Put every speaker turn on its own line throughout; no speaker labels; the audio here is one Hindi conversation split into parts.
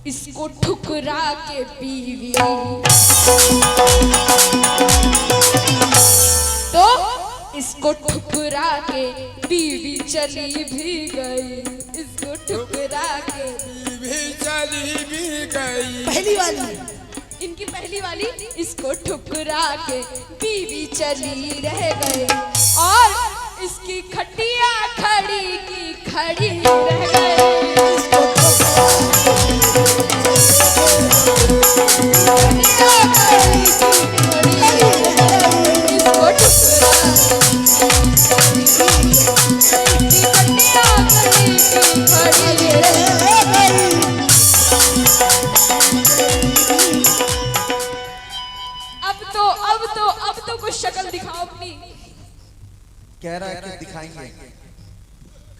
इसको ठुकरा के बीवी तो इसको ठुकरा के बीवी चली भी गई। इसको ठुकरा के
बीवी चली भी गई।
पहली वाली
इनकी पहली वाली इसको ठुकरा के बीवी चली रह गई और इसकी खटिया खड़ी की खड़ी रह गई। अब तो कुछ शक्ल दिखाओ अपनी।
कह रहा है कि दिखाएंगे।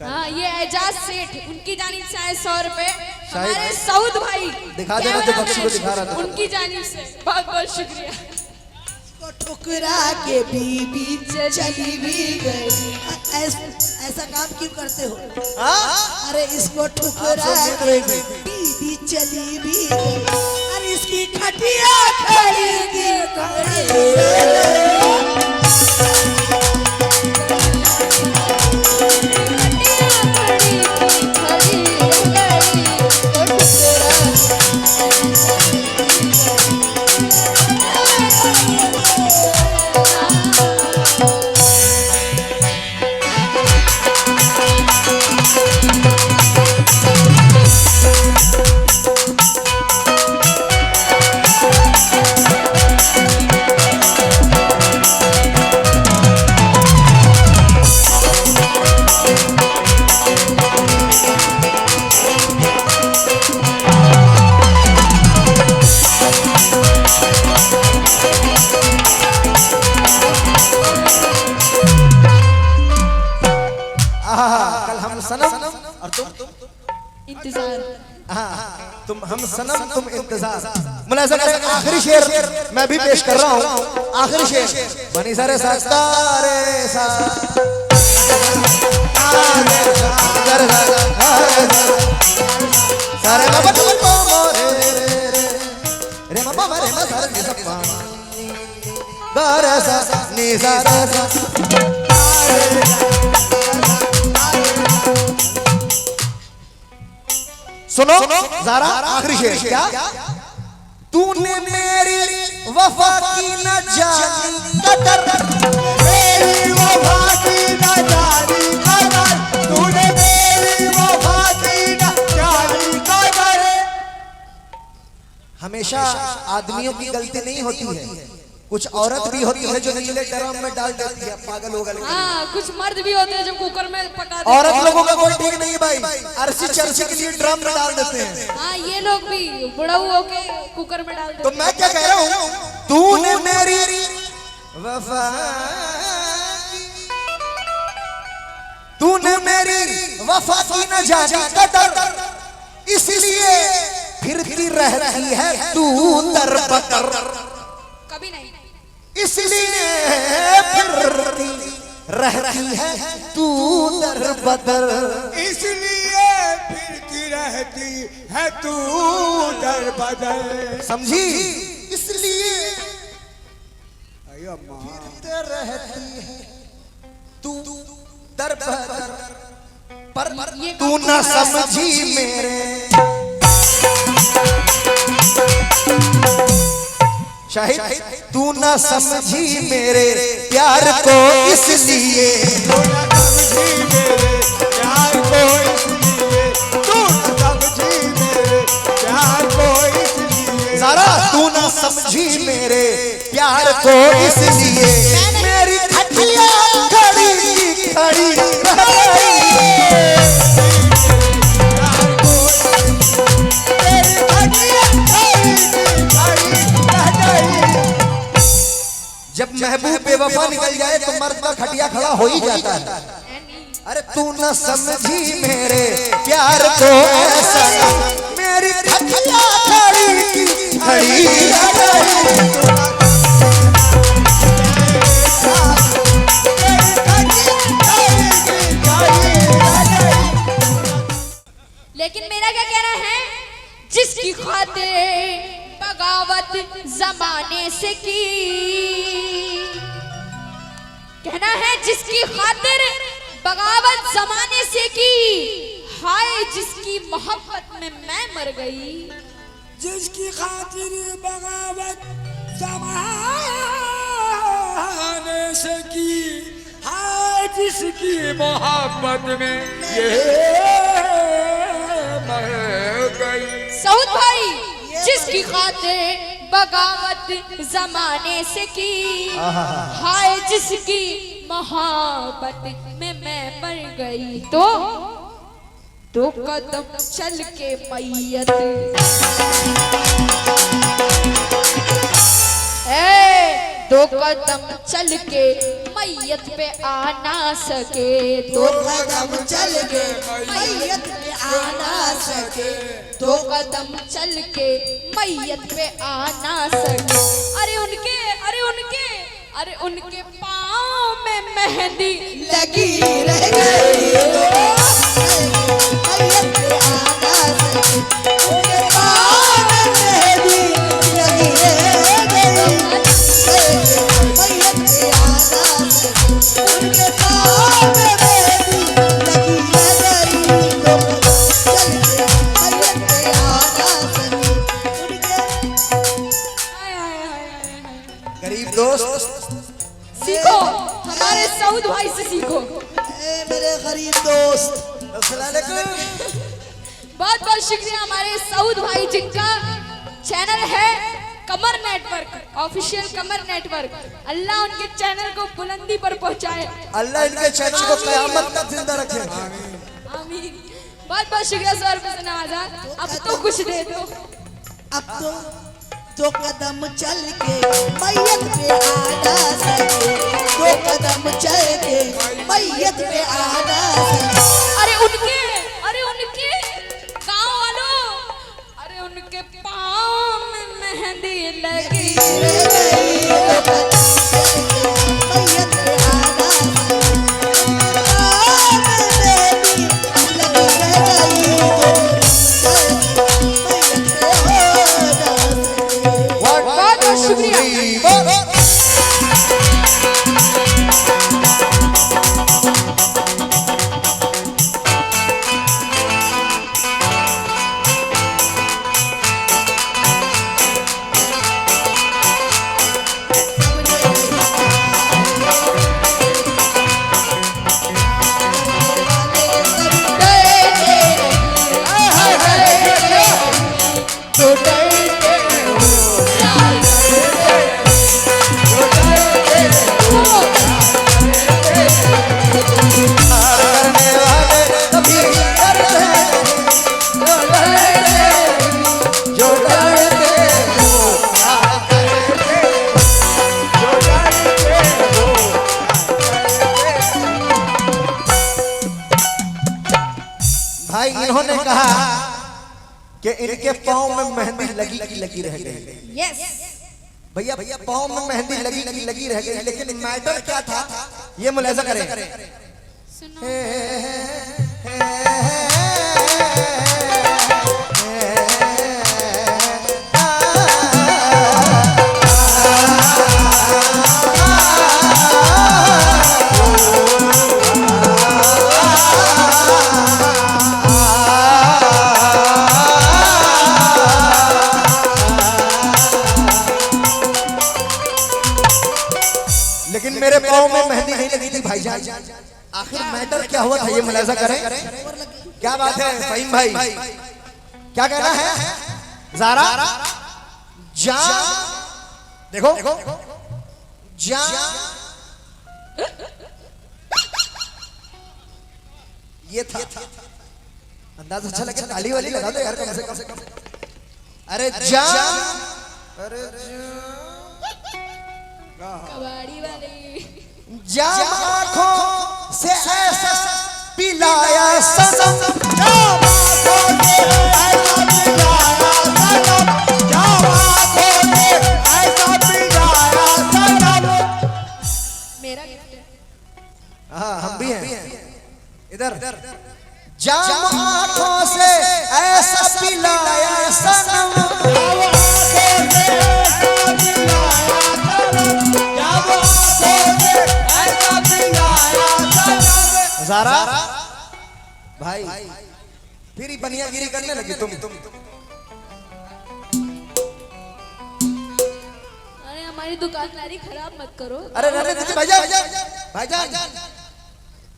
हाँ ये एजाज सेठ उनकी जानिब से आए 100 रुपए हमारे सऊद भाई
दिखा देना जो बख्शी को दिखा रहा था
उनकी जानिब से बहुत बहुत शुक्रिया।
इसको ठुकरा के बीबी चली भी गई। ऐसा काम क्यों करते हो? अरे इसको ठुकरा के बीबी चली भी गई। अरे इसकी खटिया खड़ी की खड़ी
और तुम
इंतजार।
हाँ तुम हम सनम तुम इंतजार। मुलाज़ा करें आखिरी शेर मैं भी पेश कर रहा हूँ। आखिरी शेर बनी सारे सारे सारे सुनो ज़रा आखिरी शेर क्या? तूने मेरी वफा की न जानी कदर, मेरी वफा की न जानी कदर, तूने मेरी वफा की न जानी कदर। हमेशा आदमियों की गलती नहीं होती है, कुछ औरत भी होती है जो नीले ड्रम में डाल देती है। पागल हो गए।
हाँ कुछ मर्द भी होते हैं जो कुकर में पका देते हैं।
औरत लोगों का कोई ठीक नहीं भाई, अरसी चरसी के लिए ड्रम में डाल देते हैं।
हाँ ये लोग भी बुढ़ऊ होके कुकर में डाल देते
तो
हैं।
मैं क्या कह रहा हूँ, तूने मेरी वफा तूने मेरी वफा की न जानी कदर, इसलिए फिरती रहती है तू दर बदर।
कभी नहीं
इसलिए फिरती रहती है तू दर बदर,
इसलिए फिरती रहती है तू दर बदर।
समझी? इसलिए फिरते रहती है तू दर बदर, पर तू न समझी मेरे शाहिद, तू न समझी मेरे प्यार को इसलिए,
तू न समझी मेरे प्यार को इसलिए, तू न समझी मेरे प्यार को इसलिए,
ज़रा तू न समझी मेरे प्यार को इसलिए, मेरी खटिया खड़ी खड़ी रह गई। जब महबूब बेवफा निकल जाए तो मर्द का खटिया खड़ा हो ही जाता है। अरे तू न समझी मेरे प्यार को ऐसा, मेरी खटिया खड़ी खड़ी रह गई।
लेकिन मेरा क्या कहना है, जिस जिसकी खातिर बगावत जमाने से की। कहना है जिसकी खातिर बगावत जमाने से की, हाय जिसकी मोहब्बत में मैं मर गई।
जिसकी खातिर बगावत जमाने से की, हाय जिसकी मोहब्बत में ये मर गई।
सऊद भाई, जिसकी खातिर बगावत जमाने से की, हाय जिसकी मोहब्बत में मैं मर गई। तो दो कदम चल के मैयत, दो कदम चल के मैयत पे आना सके।
दो कदम चल के मैयत पे आना सके।
दो कदम चल के मैयत पे आना सके। अरे उनके पाँव में मेहंदी
लगी रह गई। मैयत पे आना सके। उनके पाँव में मेहंदी लगी रह गई। मैयत पे आना सके। उनके पाँव में मेहंदी लगी रह गई। दो कदम चल के मैयत पे आना सके। उनके
गरीब दोस्त
सीखो, हमारे सऊद भाई से सीखो।
मेरे गरीब दोस्त,
बहुत बहुत शुक्रिया हमारे सऊद भाई, जिनका चैनल है कमर नेटवर्क, ऑफिशियल कमर नेटवर्क। अल्लाह उनके चैनल को बुलंदी पर पहुंचाए।
अल्लाह इनके चैनल को क़यामत तक जिंदा रखे।
आमीन। बहुत बहुत शुक्रिया सर हुसैन आजाद। अब तो कुछ दे दो।
अब तो दो कदम चल के मैयत पे आना सके। दो कदम चल के मैयत पे आना सके।
अरे उनके गांव वालों, अरे उनके पाँव में मेहंदी लगी।
रह गई। दो कदम चल के मैयत पे आना सके। पाँव में मेहंदी लगी रह गई। दो कदम चल के मैयत पे आना सके।
बहुत बहुत शुक्रिया।
भाई इन्होंने कहा कि इनके पाँव में मेहंदी लगी रह गई।
यस,
भैया पाँव में मेहंदी लगी रह गई, लेकिन मैटर क्या था ये मुलाहिजा करें।
सुनो।
लेकिन मेरे पाँव में मेहंदी नहीं लगी थी भाईजान। आखिर मैटर क्या हुआ था ये मुलाहिजा करें। क्या बात है फहीम भाई, क्या कहना है ज़ारा? जान देखो जान, ये था अंदाज अच्छा लगे। ताली वाली लगा दो यार कम से कम। अरे जान, अरे
कबाड़ी वाले
जाम आँखों से ऐसा पिलाया सनम, जाम आँखों से ऐसा पिलाया सनम, जाम आँखों से ऐसा पिलाया सनम।
मेरा गिफ्ट है।
हाँ हम भी हैं इधर। जाम आँखों से ऐसा पिलाया सनम, ज़ारा भाई फिर ही बनियागिरी करने लगी तुम।
अरे हमारी दुकानदारी खराब मत करो।
अरे रहने दीजिए भाईजान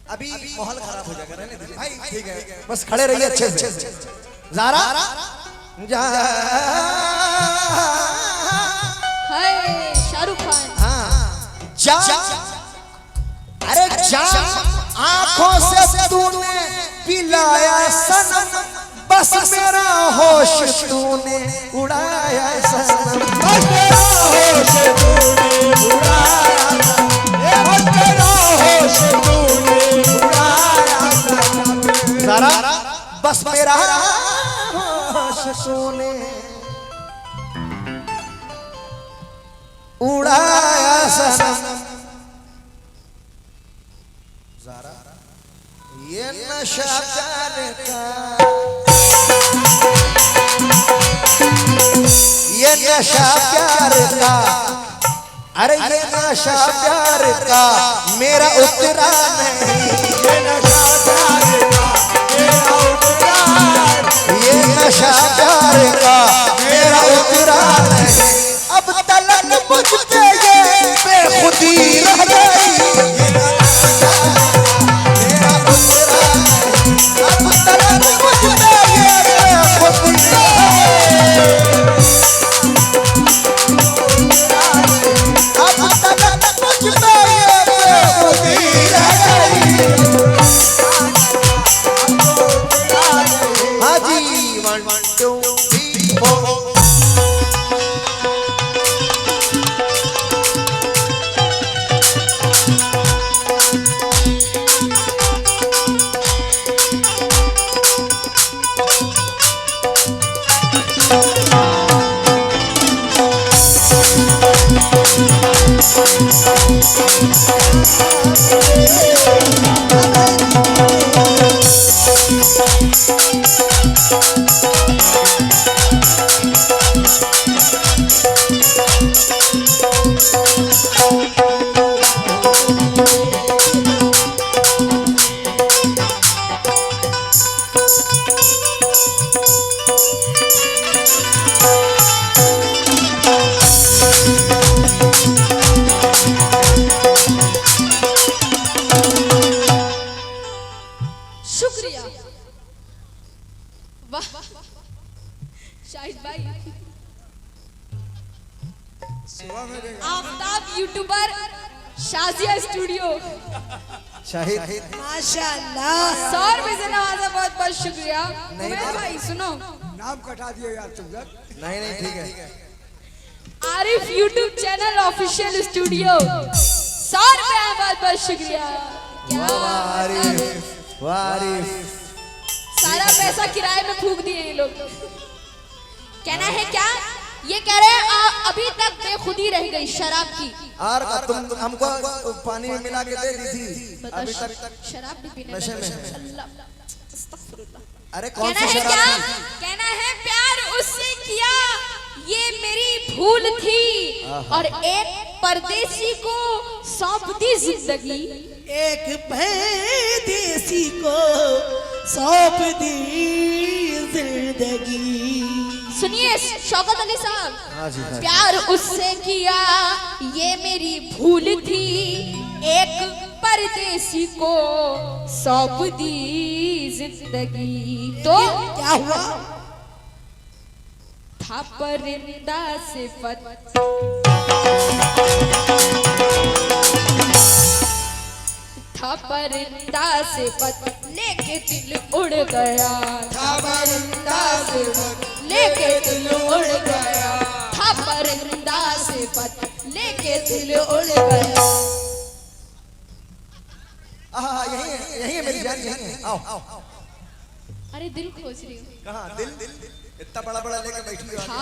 अभी माहौल खराब हो जाएगा, रहने दीजिए भाई। ठीक है बस खड़े रहिए अच्छे से। ज़ारा
हाय शाहरुख खान।
हाँ जा अरे जान आंखों से तूने पिलाया सनम, बस मेरा होश तूने उड़ाया सनम,
बस तेरा होश तूने उड़ाया सनम, बस तेरा होश तूने उड़ाया सनम।
ज़ारा बस मेरा होश तूने उड़ाया सनम। ज़ारा ये नशा प्यार का, ये नशा प्यार का, अरे ये नशा प्यार का मेरा उतरा नहीं,
ये नशा प्यार का मेरा उतरा,
ये नशा प्यार का मेरा उतरा नहीं। अब तलक मुझ पे ये बेखुदी रह गई, मेरा उतरा नहीं। अब तलक मुझ पे ये बेखुदी रह गई, अब तलक मुझ पे ये बेखुदी रह गई। हाँ जी 1 2 3 4
शुक्रिया। वाह शाहिद भाई। आफ्ताब यूट्यूबर शाजिया स्टूडियो
शाहिद
माशाल्लाह।
100 रुपए से नवाजा, बहुत बहुत शुक्रिया। उमर भाई सुनो,
नाम कटा दिए यार तुम लोग।
नहीं ठीक है।
Arif YouTube channel official studio 100 रुपए, बहुत बहुत शुक्रिया। क्या
वारिफ वारिफ
सारा पैसा किराए में फूक दिए ये लोग। कहना है क्या? ये कह रहे हैं अभी तक बेखुदी रह गई शराब की।
और तुम हमको पानी में मिला के दे दी थी,
बता,
अभी तक
शराब भी पीने
नशे में।
अल्लाह, अस्तगफिरुल्लाह।
अरे कौन
कहना
सी
है
शराब
क्या?
थी?
कहना है प्यार उससे किया ये मेरी भूल थी, और एक परदेसी को सौंप दी जिंदगी।
एक परदेसी को सौंप दी जिंदगी।
सुनिए शौकत अली साहब,
हाँ जी, हाँ जी।
प्यार उससे किया ये मेरी भूल थी, एक परदेसी को सौंप दी जिंदगी। तो
क्या हुआ?
था परिंदा सिफत, था परिंदा सिफत, लेके दिल उड़ गया। था परिंदा सिफत, लेके दिल उड़ गया। था परिंदा सिफत, लेके दिल उड़ गया।
यही है मेरी जान, यही है। आओ
अरे दिल खोज रही हूँ।
कहाँ दिल? इतना बड़ा बड़ा लेके बैठी हो।
था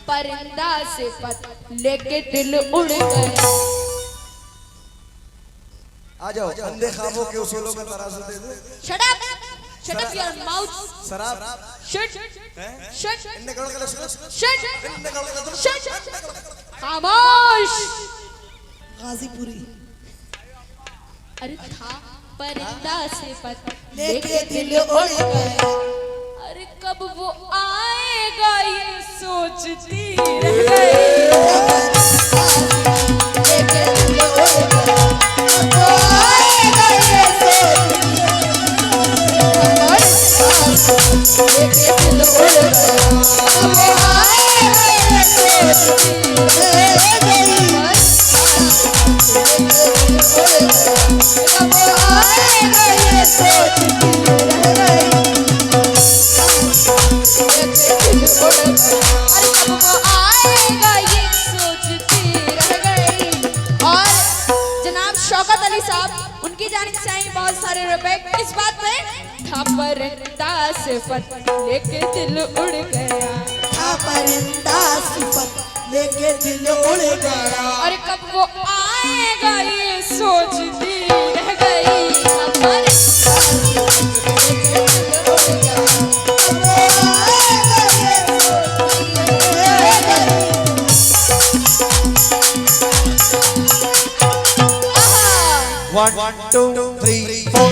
परिंदा सिफत, लेके दिल उड़ गया।
आ जाओ अंधे ख्वाबों के उसूलों का तराजू दे दो।
Shut up! Shut up your mouth!
शराब
Shut! Shut!
इनने कौन कहा सुनो?
Shut!
इनने कौन कहा
Shut! खामोश!
गाजीपुरी।
अरे था परिंदा से पत
लेके दिल उड़ गया।
अरे कब वो आएगा ये सोचती रह गई।
लेके दिल उड़ गया। वो आएगा ये लेके दिल उड़ गया। वो आएगा ये सोचती रह गई। कब वो आएगा ये सोचती रह गई।
अरे कब वो आएगा ये सोचती रह गई। और जनाब शौकत अली साहब, उनकी जानिब से आए बहुत सारे रुपए इस बात पे। था परिंदा सिफत लेके दिल उड़ गया।
था परिंदा सिफत लेके दिल उड़ गया।
और कब वो आएगा ये सोचती रह गई। हमारे
One, two, three, four.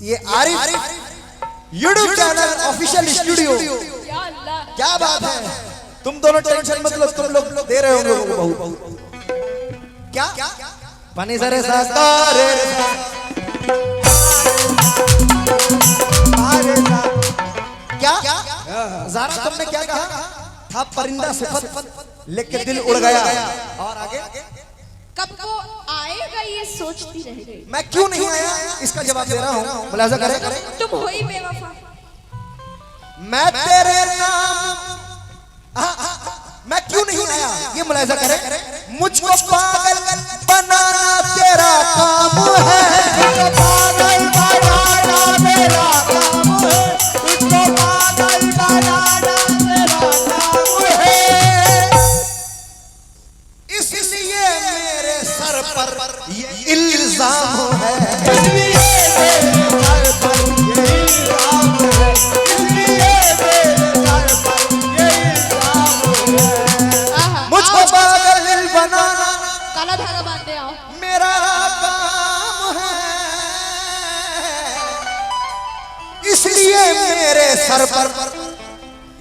ये Arif YouTube channel official studio.
या अल्लाह,
क्या बात है, तुम दोनों टेंशन मतलब तुम लोग दे रहे हो लोगों को बहुत। क्या पानी सरे सारे क्या ज़ारा तुमने क्या कहा था? परिंदा सिफत लेके दिल उड़ गया। और आगे
कब वो आएगा ये सोचती रह गई।
मैं क्यों नहीं आया इसका जवाब दे रहा हूँ। मुलाजा करें।
तुम हो ही बेवफा।
मैं तेरे नाम मैं क्यों नहीं आया ये मुलाजा करें। मुझको पागल बनाना तेरा काम है। मुझको पागल बनाना मेरा काम है। मुझको पागल बनाना तेरा काम है। इसलिए मेरे सर पर ये इल्जाम है। इसलिए मेरे सर पर ये इल्जाम है। इसलिए मेरे सर पर ये इल्जाम है। मुझको पागल बनाना
काला धागा बांधे आओ।
मेरा काम है। इसलिए मेरे सर पर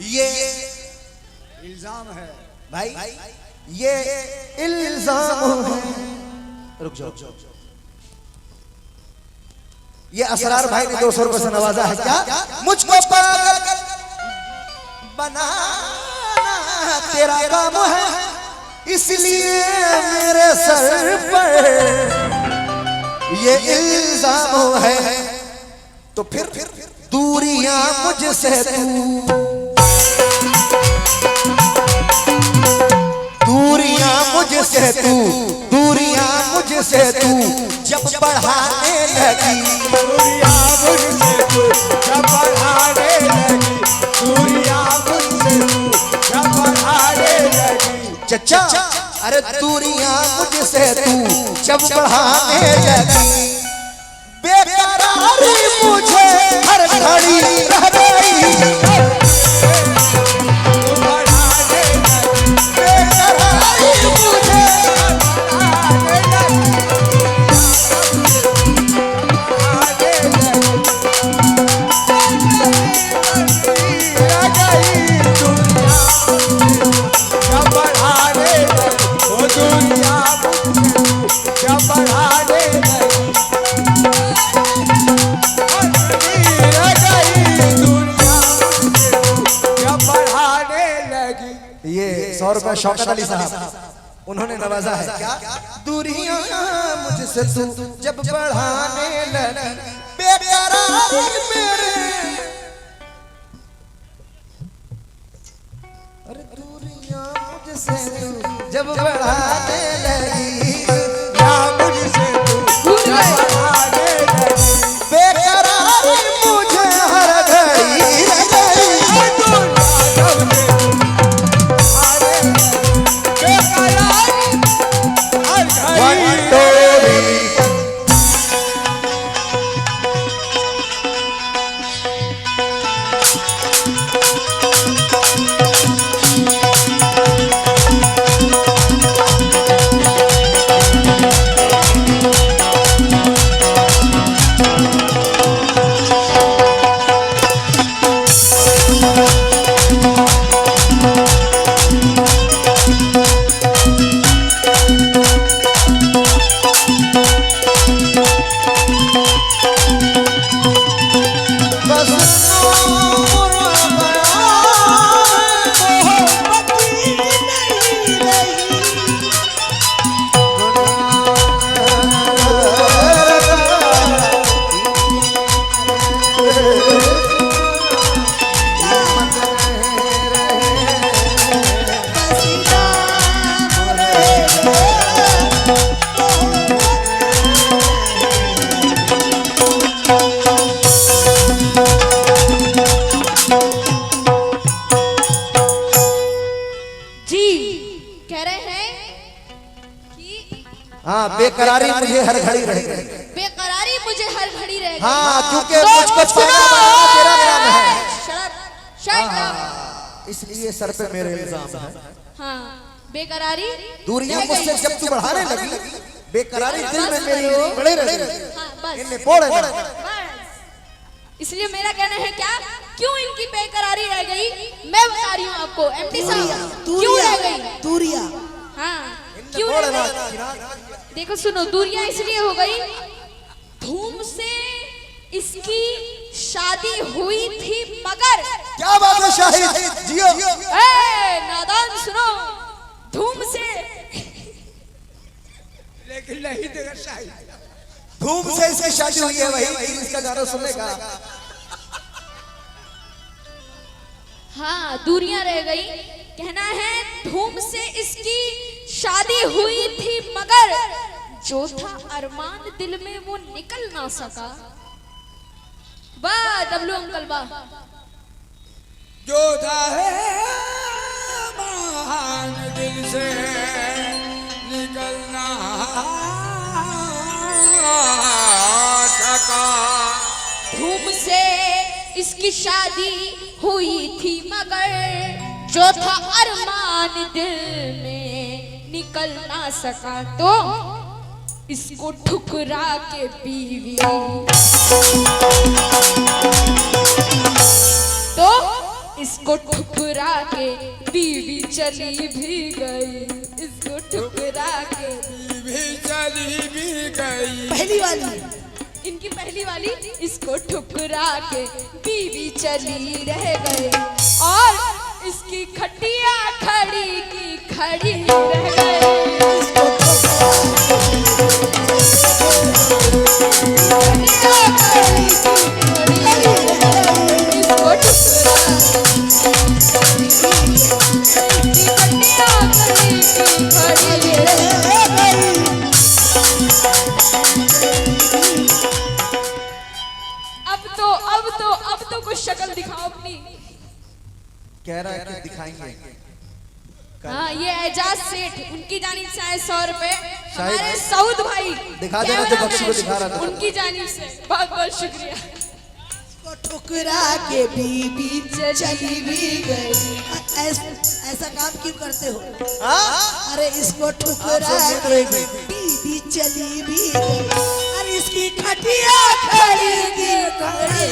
ये
इल्जाम है।
भाई ये इल्जाम है। रुक जाओ, ये असरार भाई ने 200 रुपए से नवाजा है। क्या मुझको पागल बनाना तेरा काम है। इसलिए मेरे सर पर ये इल्जाम है। तो फिर दूरियां मुझसे मुझसे तू दूरियां मुझसे तू जब बढ़ाने लगी।
दूरियां मुझसे तू जब बढ़ाने लगी। दूरियां मुझसे तू जब बढ़ाने लगी।
चचा अरे दूरियां मुझसे तू जब बढ़ाने लगी। बेकरारी मुझे हर घड़ी रह गई।
बढ़ाने लगी।
ये 100 रुपए शौकत अली साहब उन्होंने नवाजा है। क्या दूरियां मुझसे तू जब बढ़ाने लगी बेकरार मेरे, अरे दूरियां मुझसे तू जब बढ़ाने लगी
या मुझसे तू बढ़ाने लगी,
बेकरार मुझे हर घड़ी बेकरारी मुझे हर घड़ी रहेगी,
बेकरारी मुझे हर घड़ी रहेगी।
हाँ क्योंकि मुझको पाना बनाना तेरा काम है।
Shut up.
इसलिए सर पे मेरे इल्जाम है।
हाँ बेकरारी
दूरियां मुझसे जब तू बढ़ाने लगी बेकरारी दिल में मेरी बड़े रह गई।
हाँ बस
इन्हें पोड़े
इसलिए मेरा कहना है क्या क्यों इनकी बेकरारी रह गई, मैं बता रही हूँ आपको एमडी साहब क्यों रह गई
दूरिया।
हाँ क्यों रह गई? देखो सुनो, दूरियां इसलिए हो गई, धूम से इसकी शादी हुई थी मगर।
क्या बात है शाहिद जियो।
नादान सुनो, धूम से
लेकिन नहीं देगा शाही,
धूम से इसकी शादी हुई है, वही इसका गाना सुनेगा।
हाँ दूरियां रह गई, कहना है धूम से इसकी शादी हुई थी मगर जो था अरमान दिल में वो निकल ना सका। वाह डब्लू अंकल वाह।
जो था है महान दिल से निकलना सका।
धूम से इसकी शादी हुई थी मगर जो था अरमान दिल में निकल ना सका, तो इसको ठुकरा के बीवी, तो इसको ठुकरा के बीवी चली भी गई, इसको ठुकरा के
भी चली भी गई।
पहली वाली
इनकी पहली वाली, इसको ठुकरा के बीवी चली रह गए और इसकी खटिया खड़ी की खड़ी रह गई। अब तो कुछ शक्ल दिखाओ अपनी।
कह रहा है कि दिखाएंगे।
हाँ ये एजाज सेठ, उनकी जानिब से आए 100 रुपए, हमारे सऊद भाई
दिखा देना जो बख्शी को दिखा रहा था,
उनकी जानिब से बहुत बहुत शुक्रिया।
इसको ठुकरा के बीबी चली भी गई। ऐसा काम क्यों करते हो? अरे इसको ठुकरा के बीबी चली भी गई, अरे इसकी खटिया खड़ी की खड़ी।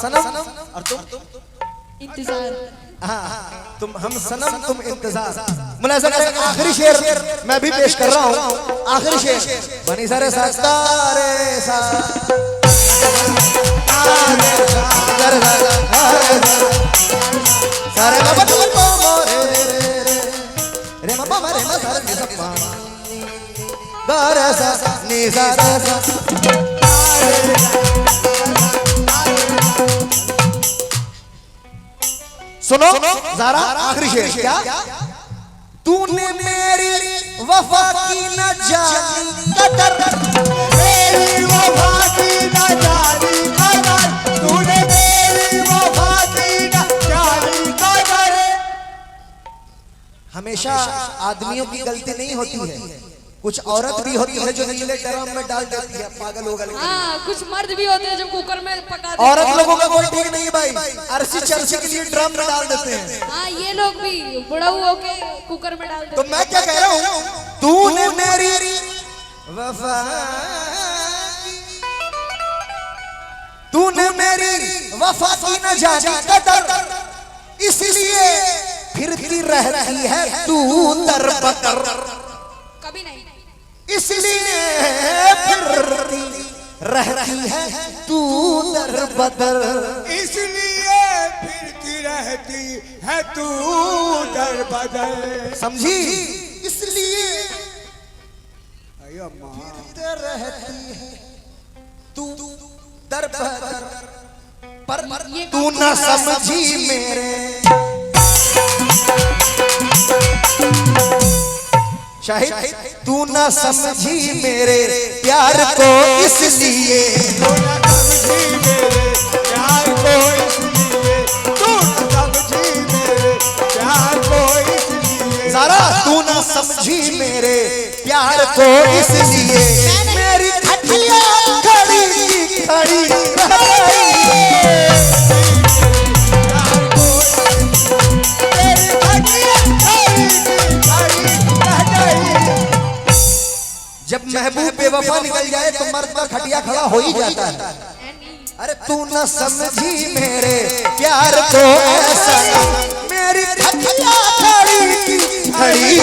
सनम और तुम
इंतजार।
हाँ तुम हम सनम तुम इंतजार। मुलाज़ा करें आखिरी शेर मैं भी पेश कर रहा हूँ। आखिरी शेर बनी सारे सारे सुनो ज़रा आखिरी शेर क्या तूने मेरी वफा की न जानी कदर
मेरी वफा की न जानी कदर तूने मेरी वफा की न जानी कदर।
हमेशा आदमियों की गलती नहीं होती है, कुछ औरत भी होती है जो नीले ड्रम में डाल देती है। पागल हो गए।
हाँ कुछ मर्द भी होते हैं जो कुकर में पका देते
औरत लोगों का कोई ठीक नहीं भाई, अरसी चरसी के लिए ड्रम में डाल देते हैं।
हैं। हाँ ये लोग भी बुढ़ऊ होके कुकर में डाल देते
तो मैं क्या कह रहा हूँ तूने मेरी वफा तूने मेरी वफा की न जानी कदर इसलिए फिरती रहती है तू दर बदर।
कभी नहीं।
इसलिए फिरती रहती है तू दर बदर।
इसलिए फिरती रहती है तू दर बदर।
समझी? इसलिए
अयो माँ
रहती है तू दर बदर पर
ये
तू न समझी मेरे शाहिद तू न समझी मेरे प्यार को इसलिए
तू न समझी मेरे प्यार को इसलिए तू न समझी मेरे प्यार को इसलिए
ज़रा तू न समझी मेरे प्यार को इसलिए मेरी खटिया खड़ी खड़ी रह गई।
प्यार को तेरी खटिया खड़ी खड़ी रह गई।
जब महबूब बेवफा निकल जाए तो मर्द का खटिया खड़ा हो ही जाता है। अरे तू न समझी मेरे प्यार को ऐसा मेरी खटिया खड़ी खड़ी